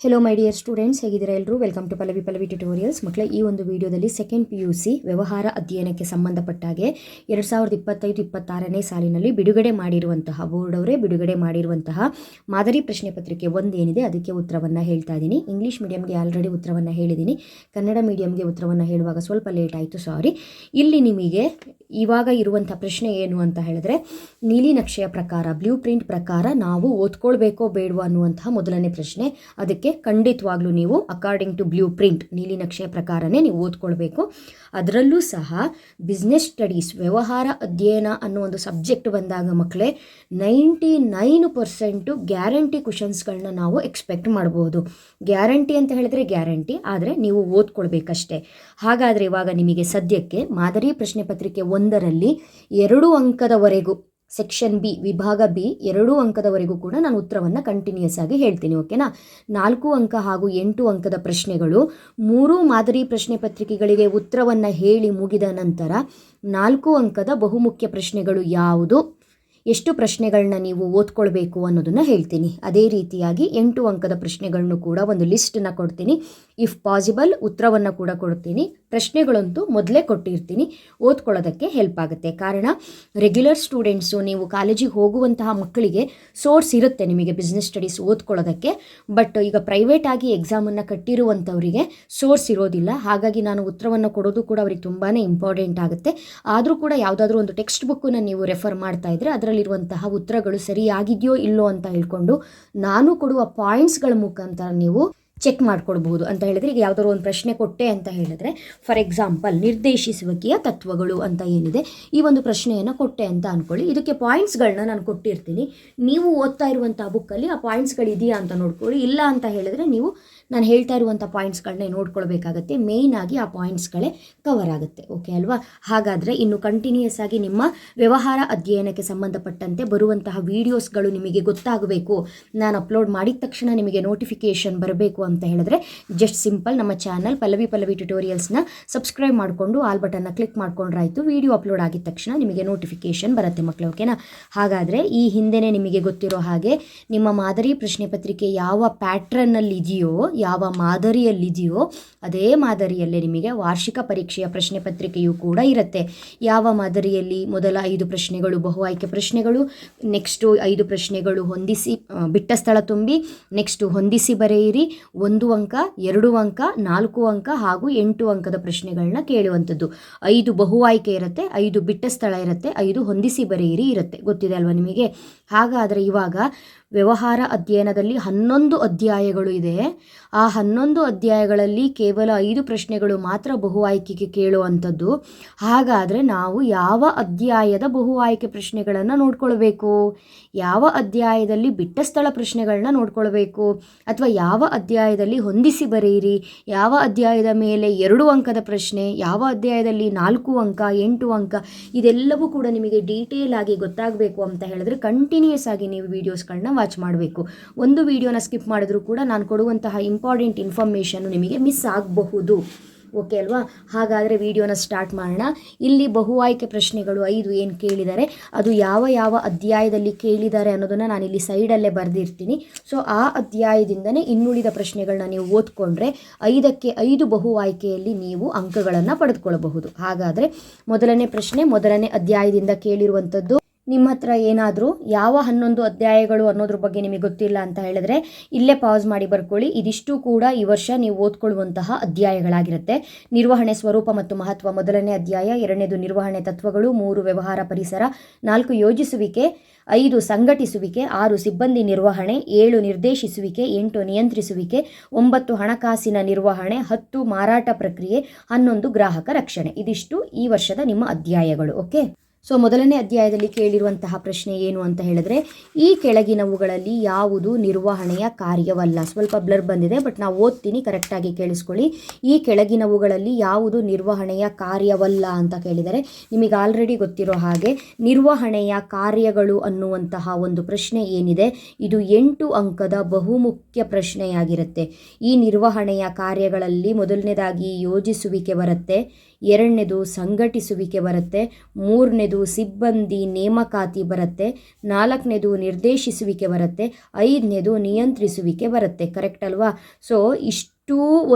Hello my dear students, ಹೇಗಿದ್ದೀರಾ ಎಲ್ಲರೂ? Welcome to Pallavi tutorials. ಮಕ್ಕಳೇ, ಈ ಒಂದು ವಿಡಿಯೋದಲ್ಲಿ ಸೆಕೆಂಡ್ PUC ವ್ಯವಹಾರ ಅಧ್ಯಯನಕ್ಕೆ ಸಂಬಂಧಪಟ್ಟಾಗೆ 2025-26ನೇ ಸಾಲಿನಲ್ಲಿ ಬಿಡುಗಡೆ ಮಾಡಿರುವಂತಹ ಬೋರ್ಡ್ ಅವರೇ ಬಿಡುಗಡೆ ಮಾಡಿರುವಂತಹ ಮಾದರಿ ಪ್ರಶ್ನೆ ಪತ್ರಿಕೆ ಏನಿದೆ ಅದಕ್ಕೆ ಉತ್ತರವನ್ನು ಹೇಳ್ತಾ ಇದ್ದೀನಿ. ಇಂಗ್ಲೀಷ್ ಮೀಡಿಯಂಗೆ ಆಲ್ರೆಡಿ ಉತ್ತರವನ್ನು ಹೇಳಿದ್ದೀನಿ, ಕನ್ನಡ ಮೀಡಿಯಂಗೆ ಉತ್ತರವನ್ನು ಹೇಳುವಾಗ ಸ್ವಲ್ಪ ಲೇಟ್ ಆಯಿತು, ಸಾರಿ. ಇಲ್ಲಿ ನಿಮಗೆ ಇವಾಗ ಇರುವಂಥ ಪ್ರಶ್ನೆ ಏನು ಅಂತ ಹೇಳಿದ್ರೆ, ನೀಲಿ ನಕ್ಷೆಯ ಪ್ರಕಾರ, ಬ್ಲೂ ಪ್ರಿಂಟ್ ಪ್ರಕಾರ ನಾವು ಓದ್ಕೊಳ್ಬೇಕೋ ಬೇಡವೋ ಅನ್ನುವಂತಹ ಮೊದಲನೇ ಪ್ರಶ್ನೆ. ಅದಕ್ಕೆ ಖಂಡಿತವಾಗ್ಲೂ ನೀವು ಅಕಾರ್ಡಿಂಗ್ ಟು ಬ್ಲೂ ಪ್ರಿಂಟ್, ನೀಲಿ ನಕ್ಷೆಯ ಪ್ರಕಾರನೇ ನೀವು ಓದ್ಕೊಳ್ಬೇಕು. ಅದರಲ್ಲೂ ಸಹ ಬಿಸ್ನೆಸ್ ಸ್ಟಡೀಸ್, ವ್ಯವಹಾರ ಅಧ್ಯಯನ ಅನ್ನೋ ಒಂದು ಸಬ್ಜೆಕ್ಟ್ ಬಂದಾಗ ಮಕ್ಕಳೇ 99% ಗ್ಯಾರಂಟಿ ಕ್ವಶನ್ಸ್ಗಳನ್ನ ನಾವು ಎಕ್ಸ್ಪೆಕ್ಟ್ ಮಾಡ್ಬೋದು. ಗ್ಯಾರಂಟಿ ಅಂತ ಹೇಳಿದ್ರೆ ಗ್ಯಾರಂಟಿ, ಆದರೆ ನೀವು ಓದ್ಕೊಳ್ಬೇಕಷ್ಟೇ. ಹಾಗಾದರೆ ಇವಾಗ ನಿಮಗೆ ಸದ್ಯಕ್ಕೆ ಮಾದರಿ ಪ್ರಶ್ನೆ ಪತ್ರಿಕೆ 1ರಲ್ಲಿ 2 ಅಂಕದವರೆಗೂ, ಸೆಕ್ಷನ್ ಬಿ, ವಿಭಾಗ ಬಿ 2 ಅಂಕದವರೆಗೂ ಕೂಡ ನಾನು ಉತ್ತರವನ್ನು ಕಂಟಿನ್ಯೂಸ್ ಆಗಿ ಹೇಳ್ತೀನಿ, ಓಕೆನಾ? 4 ಅಂಕ ಹಾಗೂ 8 ಅಂಕದ ಪ್ರಶ್ನೆಗಳು 3 ಮಾದರಿ ಪ್ರಶ್ನೆ ಪತ್ರಿಕೆಗಳಿಗೆ ಉತ್ತರವನ್ನು ಹೇಳಿ ಮುಗಿದ ನಂತರ 4 ಅಂಕದ ಬಹುಮುಖ್ಯ ಪ್ರಶ್ನೆಗಳು ಯಾವುದು, ಎಷ್ಟು ಪ್ರಶ್ನೆಗಳನ್ನ ನೀವು ಓದ್ಕೊಳ್ಬೇಕು ಅನ್ನೋದನ್ನು ಹೇಳ್ತೀನಿ. ಅದೇ ರೀತಿಯಾಗಿ 8 ಅಂಕದ ಪ್ರಶ್ನೆಗಳನ್ನು ಕೂಡ ಒಂದು ಲಿಸ್ಟನ್ನು ಕೊಡ್ತೀನಿ. ಇಫ್ ಪಾಸಿಬಲ್ ಉತ್ತರವನ್ನು ಕೂಡ ಕೊಡ್ತೀನಿ. ಪ್ರಶ್ನೆಗಳಂತೂ ಮೊದಲೇ ಕೊಟ್ಟಿರ್ತೀನಿ, ಓದ್ಕೊಳ್ಳೋದಕ್ಕೆ ಹೆಲ್ಪ್ ಆಗುತ್ತೆ. ಕಾರಣ ರೆಗ್ಯುಲರ್ ಸ್ಟೂಡೆಂಟ್ಸು, ನೀವು ಕಾಲೇಜಿಗೆ ಹೋಗುವಂತಹ ಮಕ್ಕಳಿಗೆ ಸೋರ್ಸ್ ಇರುತ್ತೆ ನಿಮಗೆ ಬಿಸ್ನೆಸ್ ಸ್ಟಡೀಸ್ ಓದ್ಕೊಳ್ಳೋದಕ್ಕೆ. ಬಟ್ ಈಗ ಪ್ರೈವೇಟ್ ಆಗಿ ಎಕ್ಸಾಮನ್ನು ಕಟ್ಟಿರುವಂಥವರಿಗೆ ಸೋರ್ಸ್ ಇರೋದಿಲ್ಲ. ಹಾಗಾಗಿ ನಾನು ಉತ್ತರವನ್ನು ಕೊಡೋದು ಕೂಡ ಅವ್ರಿಗೆ ತುಂಬಾ ಇಂಪಾರ್ಟೆಂಟ್ ಆಗುತ್ತೆ. ಆದರೂ ಕೂಡ ಯಾವುದಾದ್ರೂ ಒಂದು ಟೆಕ್ಸ್ಟ್ ಬುಕ್ಕನ್ನು ನೀವು ರೆಫರ್ ಮಾಡ್ತಾ ಇದ್ದರೆ ಅದರಲ್ಲಿರುವಂತಹ ಉತ್ತರಗಳು ಸರಿಯಾಗಿದೆಯೋ ಇಲ್ಲೋ ಅಂತ ಹೇಳ್ಕೊಂಡು ನಾನು ಕೊಡುವ ಪಾಯಿಂಟ್ಸ್ಗಳ ಮುಖಾಂತರ ನೀವು ಚೆಕ್ ಮಾಡ್ಕೊಳ್ಬಹುದು. ಅಂತ ಹೇಳಿದ್ರೆ, ಈಗ ಯಾವುದಾದ್ರು ಒಂದು ಪ್ರಶ್ನೆ ಕೊಟ್ಟೆ ಅಂತ ಹೇಳಿದ್ರೆ, ಫಾರ್ ಎಕ್ಸಾಂಪಲ್ ನಿರ್ದೇಶಿಸುವಿಕೆಯ ತತ್ವಗಳು ಅಂತ ಏನಿದೆ, ಈ ಒಂದು ಪ್ರಶ್ನೆಯನ್ನು ಕೊಟ್ಟೆ ಅಂತ ಅಂದ್ಕೊಳ್ಳಿ. ಇದಕ್ಕೆ ಪಾಯಿಂಟ್ಸ್ಗಳನ್ನ ನಾನು ಕೊಟ್ಟಿರ್ತೀನಿ. ನೀವು ಓದ್ತಾ ಇರುವಂಥ ಬುಕ್ಕಲ್ಲಿ ಆ ಪಾಯಿಂಟ್ಸ್ಗಳಿದೆಯಾ ಅಂತ ನೋಡ್ಕೊಳ್ಳಿ. ಇಲ್ಲ ಅಂತ ಹೇಳಿದ್ರೆ ನೀವು ನಾನು ಹೇಳ್ತಾ ಇರುವಂಥ ಪಾಯಿಂಟ್ಸ್ಗಳನ್ನೇ ನೋಡ್ಕೊಳ್ಬೇಕಾಗತ್ತೆ. ಮೇಯ್ನ್ ಆಗಿ ಆ ಪಾಯಿಂಟ್ಸ್ಗಳೇ ಕವರ್ ಆಗುತ್ತೆ, ಓಕೆ ಅಲ್ವಾ? ಹಾಗಾದರೆ ಇನ್ನು ಕಂಟಿನ್ಯೂಯಸ್ ಆಗಿ ನಿಮ್ಮ ವ್ಯವಹಾರ ಅಧ್ಯಯನಕ್ಕೆ ಸಂಬಂಧಪಟ್ಟಂತೆ ಬರುವಂತಹ ವೀಡಿಯೋಸ್ಗಳು ನಿಮಗೆ ಗೊತ್ತಾಗಬೇಕು, ನಾನು ಅಪ್ಲೋಡ್ ಮಾಡಿದ ತಕ್ಷಣ ನಿಮಗೆ ನೋಟಿಫಿಕೇಷನ್ ಬರಬೇಕು ಅಂತ ಹೇಳಿದ್ರೆ ಜಸ್ಟ್ ಸಿಂಪಲ್ ನಮ್ಮ ಚಾನಲ್ ಪಲ್ಲವಿ ಟ್ಯುಟೋರಿಯಲ್ಸ್ನ ಸಬ್ಸ್ಕ್ರೈಬ್ ಮಾಡಿಕೊಂಡು ಆಲ್ ಬಟನ್ನ ಕ್ಲಿಕ್ ಮಾಡ್ಕೊಂಡ್ರಾಯ್ತು. ವಿಡಿಯೋ ಅಪ್ಲೋಡ್ ಆಗಿದ ತಕ್ಷಣ ನಿಮಗೆ ನೋಟಿಫಿಕೇಷನ್ ಬರುತ್ತೆ ಮಕ್ಕಳು, ಓಕೆನಾ? ಹಾಗಾದರೆ ಈ ಹಿಂದೆನೇ ನಿಮಗೆ ಗೊತ್ತಿರೋ ಹಾಗೆ ನಿಮ್ಮ ಮಾದರಿ ಪ್ರಶ್ನೆ ಪತ್ರಿಕೆ ಯಾವ ಪ್ಯಾಟ್ರನ್ನಲ್ಲಿ ಇದೆಯೋ, ಯಾವ ಮಾದರಿಯಲ್ಲಿದೆಯೋ ಅದೇ ಮಾದರಿಯಲ್ಲೇ ನಿಮಗೆ ವಾರ್ಷಿಕ ಪರೀಕ್ಷೆಯ ಪ್ರಶ್ನೆ ಪತ್ರಿಕೆಯೂ ಕೂಡ ಇರುತ್ತೆ. ಯಾವ ಮಾದರಿಯಲ್ಲಿ ಮೊದಲ 5 ಪ್ರಶ್ನೆಗಳು ಬಹು ಆಯ್ಕೆ ಪ್ರಶ್ನೆಗಳು, ನೆಕ್ಸ್ಟು 5 ಪ್ರಶ್ನೆಗಳು ಹೊಂದಿಸಿ ಬಿಟ್ಟ ಸ್ಥಳ ತುಂಬಿ, ನೆಕ್ಸ್ಟು ಹೊಂದಿಸಿ ಬರೆಯಿರಿ, 1 ಅಂಕ, 2 ಅಂಕ, 4 ಅಂಕ ಹಾಗೂ 8 ಅಂಕದ ಪ್ರಶ್ನೆಗಳನ್ನ ಕೇಳುವಂಥದ್ದು. 5 ಬಹು ಆಯ್ಕೆ ಇರುತ್ತೆ, 5 ಬಿಟ್ಟ ಸ್ಥಳ ಇರುತ್ತೆ, 5 ಹೊಂದಿಸಿ ಬರೆಯಿರಿ ಇರುತ್ತೆ. ಗೊತ್ತಿದೆ ಅಲ್ವಾ ನಿಮಗೆ? ಹಾಗಾದರೆ ಇವಾಗ ವ್ಯವಹಾರ ಅಧ್ಯಯನದಲ್ಲಿ 11 ಅಧ್ಯಾಯಗಳು ಇದೆ. ಆ 11 ಅಧ್ಯಾಯಗಳಲ್ಲಿ ಕೇವಲ 5 ಪ್ರಶ್ನೆಗಳು ಮಾತ್ರ ಬಹು ಆಯ್ಕೆಗೆ ಕೇಳುವಂಥದ್ದು. ಹಾಗಾದರೆ ನಾವು ಯಾವ ಅಧ್ಯಾಯದ ಬಹು ಆಯ್ಕೆ ಪ್ರಶ್ನೆಗಳನ್ನು ನೋಡ್ಕೊಳ್ಬೇಕು, ಯಾವ ಅಧ್ಯಾಯದಲ್ಲಿ ಬಿಟ್ಟ ಸ್ಥಳ ಪ್ರಶ್ನೆಗಳನ್ನ ನೋಡ್ಕೊಳ್ಬೇಕು, ಅಥವಾ ಯಾವ ಅಧ್ಯಾಯದಲ್ಲಿ ಹೊಂದಿಸಿ ಬರೆಯಿರಿ, ಯಾವ ಅಧ್ಯಾಯದ ಮೇಲೆ 2 ಅಂಕದ ಪ್ರಶ್ನೆ, ಯಾವ ಅಧ್ಯಾಯದಲ್ಲಿ 4 ಅಂಕ, 8 ಅಂಕ, ಇದೆಲ್ಲವೂ ಕೂಡ ನಿಮಗೆ ಡೀಟೇಲ್ ಆಗಿ ಗೊತ್ತಾಗಬೇಕು ಅಂತ ಹೇಳಿದ್ರೆ ಕಂಟಿನ್ಯೂಸ್ ಆಗಿ ನೀವು ವೀಡಿಯೋಸ್ಗಳನ್ನ ವಾಚ್ ಮಾಡಬೇಕು. ಒಂದು ವಿಡಿಯೋನ ಸ್ಕಿಪ್ ಮಾಡಿದ್ರೂ ಕೂಡ ನಾನು ಕೊಡುವಂತಹ ಇಂಪಾರ್ಟೆಂಟ್ ಇನ್ಫಾರ್ಮೇಷನ್ ನಿಮಗೆ ಮಿಸ್ ಆಗಬಹುದು, ಓಕೆ ಅಲ್ವಾ? ಹಾಗಾದರೆ ವಿಡಿಯೋನ ಸ್ಟಾರ್ಟ್ ಮಾಡೋಣ. ಇಲ್ಲಿ ಬಹು ಆಯ್ಕೆ ಪ್ರಶ್ನೆಗಳು 5 ಏನು ಕೇಳಿದ್ದಾರೆ ಅದು ಯಾವ ಯಾವ ಅಧ್ಯಾಯದಲ್ಲಿ ಕೇಳಿದ್ದಾರೆ ಅನ್ನೋದನ್ನು ನಾನಿಲ್ಲಿ ಸೈಡಲ್ಲೇ ಬರೆದಿರ್ತೀನಿ. ಸೊ ಆ ಅಧ್ಯಾಯದಿಂದನೇ ಇನ್ನುಳಿದ ಪ್ರಶ್ನೆಗಳನ್ನ ನೀವು ಓದ್ಕೊಂಡ್ರೆ 5ಕ್ಕೆ 5 ಬಹು ಆಯ್ಕೆಯಲ್ಲಿ ನೀವು ಅಂಕಗಳನ್ನು ಪಡೆದುಕೊಳ್ಳಬಹುದು. ಹಾಗಾದರೆ ಮೊದಲನೇ ಪ್ರಶ್ನೆ ಮೊದಲನೇ ಅಧ್ಯಾಯದಿಂದ ಕೇಳಿರುವಂಥದ್ದು. ನಿಮ್ಮ ಹತ್ರ ಏನಾದರೂ ಯಾವ 11 ಅಧ್ಯಾಯಗಳು ಅನ್ನೋದ್ರ ಬಗ್ಗೆ ನಿಮಗೆ ಗೊತ್ತಿಲ್ಲ ಅಂತ ಹೇಳಿದ್ರೆ ಇಲ್ಲೇ ಪಾಸ್ ಮಾಡಿ ಬರ್ಕೊಳ್ಳಿ. ಇದಿಷ್ಟು ಕೂಡ ಈ ವರ್ಷ ನೀವು ಓದ್ಕೊಳ್ಳುವಂತಹ ಅಧ್ಯಾಯಗಳಾಗಿರುತ್ತೆ. ನಿರ್ವಹಣೆ ಸ್ವರೂಪ ಮತ್ತು ಮಹತ್ವ ಮೊದಲನೇ ಅಧ್ಯಾಯ, 2ನೇದು ನಿರ್ವಹಣೆ ತತ್ವಗಳು, 3 ವ್ಯವಹಾರ ಪರಿಸರ, 4 ಯೋಜಿಸುವಿಕೆ, 5 ಸಂಘಟಿಸುವಿಕೆ, 6 ಸಿಬ್ಬಂದಿ ನಿರ್ವಹಣೆ, 7 ನಿರ್ದೇಶಿಸುವಿಕೆ, 8 ನಿಯಂತ್ರಿಸುವಿಕೆ, 9 ಹಣಕಾಸಿನ ನಿರ್ವಹಣೆ, 10 ಮಾರಾಟ ಪ್ರಕ್ರಿಯೆ, 11 ಗ್ರಾಹಕ ರಕ್ಷಣೆ. ಇದಿಷ್ಟು ಈ ವರ್ಷದ ನಿಮ್ಮ ಅಧ್ಯಾಯಗಳು, ಓಕೆ? ಸೊ ಮೊದಲನೇ ಅಧ್ಯಾಯದಲ್ಲಿ ಕೇಳಿರುವಂತಹ ಪ್ರಶ್ನೆ ಏನು ಅಂತ ಹೇಳಿದ್ರೆ, ಈ ಕೆಳಗಿನವುಗಳಲ್ಲಿ ಯಾವುದು ನಿರ್ವಹಣೆಯ ಕಾರ್ಯವಲ್ಲ. ಸ್ವಲ್ಪ ಬ್ಲರ್ ಬಂದಿದೆ, ಬಟ್ ನಾವು ಓದ್ತೀನಿ, ಕರೆಕ್ಟಾಗಿ ಕೇಳಿಸ್ಕೊಳ್ಳಿ. ಈ ಕೆಳಗಿನವುಗಳಲ್ಲಿ ಯಾವುದು ನಿರ್ವಹಣೆಯ ಕಾರ್ಯವಲ್ಲ ಅಂತ ಕೇಳಿದರೆ ನಿಮಗೆ ಆಲ್ರೆಡಿ ಗೊತ್ತಿರೋ ಹಾಗೆ ನಿರ್ವಹಣೆಯ ಕಾರ್ಯಗಳು ಅನ್ನುವಂತಹ ಒಂದು ಪ್ರಶ್ನೆ ಏನಿದೆ ಇದು 8 ಅಂಕದ ಬಹುಮುಖ್ಯ ಪ್ರಶ್ನೆಯಾಗಿರುತ್ತೆ. ಈ ನಿರ್ವಹಣೆಯ ಕಾರ್ಯಗಳಲ್ಲಿ ಮೊದಲನೇದಾಗಿ ಯೋಜಿಸುವಿಕೆ ಬರುತ್ತೆ, ಎರಡನೇದು ಸಂಘಟಿಸುವಿಕೆ ಬರುತ್ತೆ, ಮೂರನೇದು ಸಿಬ್ಬಂದಿ ನೇಮಕಾತಿ ಬರುತ್ತೆ, ನಾಲ್ಕನೇದು ನಿರ್ದೇಶಿಸುವಿಕೆ ಬರುತ್ತೆ, ಐದನೇದು ನಿಯಂತ್ರಿಸುವಿಕೆ ಬರುತ್ತೆ. ಕರೆಕ್ಟ್ ಅಲ್ವಾ? ಸೊ ಇಷ್ಟು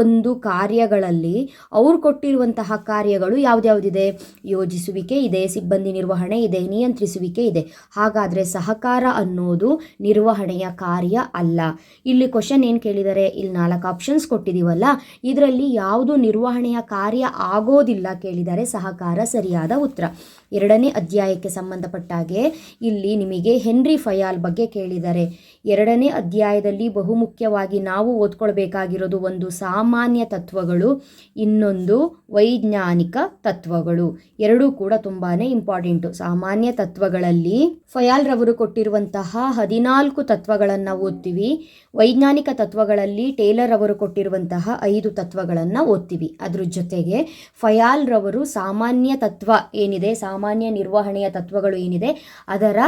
ಒಂದು ಕಾರ್ಯಗಳಲ್ಲಿ ಅವ್ರು ಕೊಟ್ಟಿರುವಂತಹ ಕಾರ್ಯಗಳು ಯಾವ್ದ್ಯಾವ್ದಿದೆ? ಯೋಜಿಸುವಿಕೆ ಇದೆ, ಸಿಬ್ಬಂದಿ ನಿರ್ವಹಣೆ ಇದೆ, ನಿಯಂತ್ರಿಸುವಿಕೆ ಇದೆ. ಹಾಗಾದರೆ ಸಹಕಾರ ಅನ್ನೋದು ನಿರ್ವಹಣೆಯ ಕಾರ್ಯ ಅಲ್ಲ. ಇಲ್ಲಿ ಕ್ವಶನ್ ಏನು ಕೇಳಿದ್ದಾರೆ? ಇಲ್ಲಿ 4 ಆಪ್ಷನ್ಸ್ ಕೊಟ್ಟಿದ್ದೀವಲ್ಲ, ಇದರಲ್ಲಿ ಯಾವುದು ನಿರ್ವಹಣೆಯ ಕಾರ್ಯ ಆಗೋದಿಲ್ಲ ಕೇಳಿದ್ದಾರೆ. ಸಹಕಾರ ಸರಿಯಾದ ಉತ್ತರ. 2ನೇ ಅಧ್ಯಾಯಕ್ಕೆ ಸಂಬಂಧಪಟ್ಟಾಗೆ ಇಲ್ಲಿ ನಿಮಗೆ ಹೆನ್ರಿ ಫಯಾಲ್ ಬಗ್ಗೆ ಕೇಳಿದ್ದಾರೆ. 2ನೇ ಅಧ್ಯಾಯದಲ್ಲಿ ಬಹುಮುಖ್ಯವಾಗಿ ನಾವು ಓದ್ಕೊಳ್ಬೇಕಾಗಿರೋದು ಒಂದು ಸಾಮಾನ್ಯ ತತ್ವಗಳು, ಇನ್ನೊಂದು ವೈಜ್ಞಾನಿಕ ತತ್ವಗಳು. ಎರಡೂ ಕೂಡ ತುಂಬಾನೇ ಇಂಪಾರ್ಟೆಂಟು. ಸಾಮಾನ್ಯ ತತ್ವಗಳಲ್ಲಿ ಫಯಾಲ್ ರವರು ಕೊಟ್ಟಿರುವಂತಹ 14 ತತ್ವಗಳನ್ನು ಓದ್ತೀವಿ. ವೈಜ್ಞಾನಿಕ ತತ್ವಗಳಲ್ಲಿ ಟೇಲರ್ ಅವರು ಕೊಟ್ಟಿರುವಂತಹ 5 ತತ್ವಗಳನ್ನು ಓದ್ತೀವಿ. ಅದ್ರ ಜೊತೆಗೆ ಫಯಾಲ್ ರವರು ಸಾಮಾನ್ಯ ತತ್ವ ಏನಿದೆ, ಸಾಮಾನ್ಯ ನಿರ್ವಹಣೆಯ ತತ್ವಗಳು ಏನಿದೆ, ಅದರ